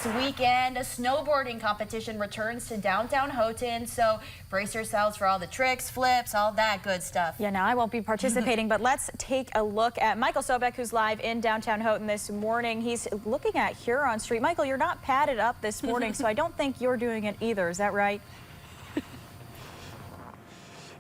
this weekend. A snowboarding competition returns to downtown Houghton, so brace yourselves for all the tricks, flips, all that good stuff. Yeah, now I won't be participating, but let's take a look at Michael Sobek, who's live in downtown Houghton this morning. He's looking at Huron Street. Michael, you're not padded up this morning, so I don't think you're doing it either. Is that right?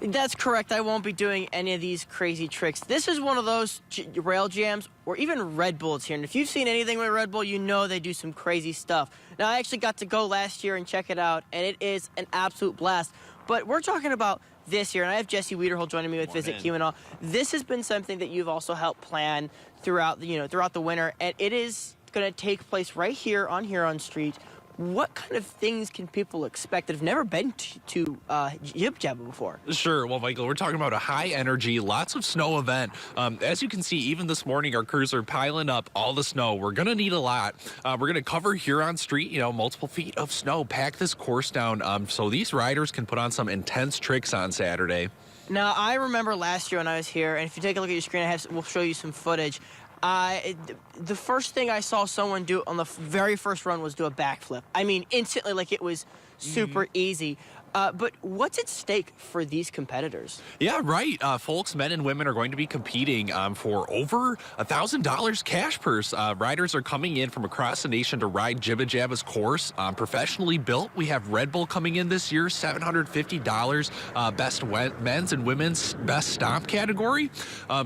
That's correct. I won't be doing any of these crazy tricks. This is one of those rail jams or even Red Bull's here. And if you've seen anything with Red Bull, you know they do some crazy stuff. Now, I actually got to go last year and check it out, and it is an absolute blast. But we're talking about this year, and I have Jesse Wiederhold joining me with Visit Q and all. This has been something that you've also helped plan throughout the winter, and it is going to take place right here on Huron Street. What kind of things can people expect that have never been to Jibba Jabba before? Sure. Well, Michael, we're talking about a high-energy, lots of snow event. As you can see, even this morning, our crews are piling up all the snow. We're going to need a lot. We're going to cover Huron Street, multiple feet of snow, pack this course down so these riders can put on some intense tricks on Saturday. Now, I remember last year when I was here, and if you take a look at your screen, we'll show you some footage. The first thing I saw someone do on the very first run was do a backflip. I mean, instantly, like it was super easy. But what's at stake for these competitors? Yeah, right. Folks, men and women are going to be competing for over $1,000 cash purse. Riders are coming in from across the nation to ride Jibba Jabba's course. Professionally built. We have Red Bull coming in this year, $750 best men's and women's best stomp category.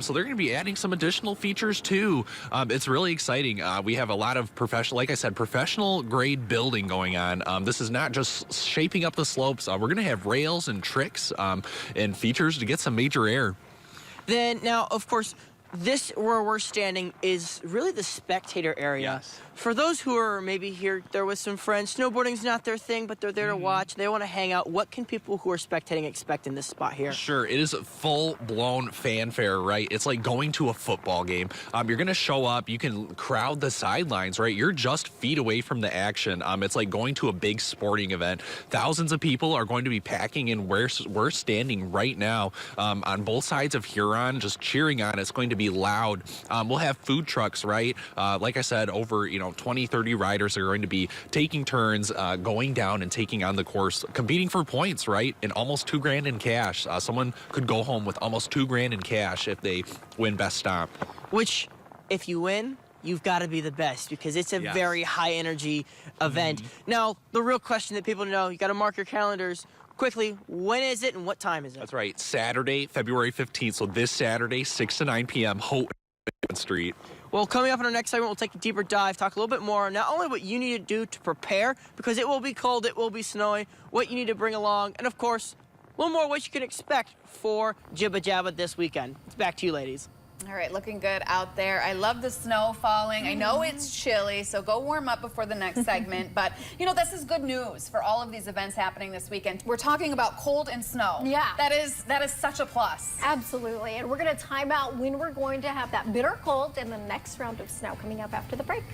So they're going to be adding some additional features too. It's really exciting. We have a lot of professional grade building going on. This is not just shaping up the slopes. We're going to have rails and tricks and features to get some major air. Then now, of course, this where we're standing is really the spectator area. Yes. For those who are maybe here, there with some friends, snowboarding's not their thing, but they're there to watch. They want to hang out. What can people who are spectating expect in this spot here? Sure, it is full-blown fanfare, right? It's like going to a football game. You're going to show up. You can crowd the sidelines, right? You're just feet away from the action. It's like going to a big sporting event. Thousands of people are going to be packing in where we're standing right now on both sides of Huron, just cheering on. It's going to be loud. We'll have food trucks, right? Like I said, over 20, 30 riders are going to be taking turns, going down and taking on the course, competing for points, right? And almost $2 grand in cash. Someone could go home with almost $2 grand in cash if they win best stomp. Which, if you win, you've got to be the best because it's a very high energy event. Now, the real question that people know, you got to mark your calendars quickly. When is it and what time is it? That's right. Saturday, February 15th. So this Saturday, 6 to 9 p.m., Huron Street. Well, coming up in our next segment, we'll take a deeper dive, talk a little bit more, not only what you need to do to prepare, because it will be cold, it will be snowy, what you need to bring along, and of course, a little more what you can expect for Jibba Jabba this weekend. It's back to you, ladies. All right, looking good out there. I love the snow falling. I know it's chilly, so go warm up before the next segment. But, this is good news for all of these events happening this weekend. We're talking about cold and snow. Yeah. That is such a plus. Absolutely. And we're going to time out when we're going to have that bitter cold and the next round of snow coming up after the break.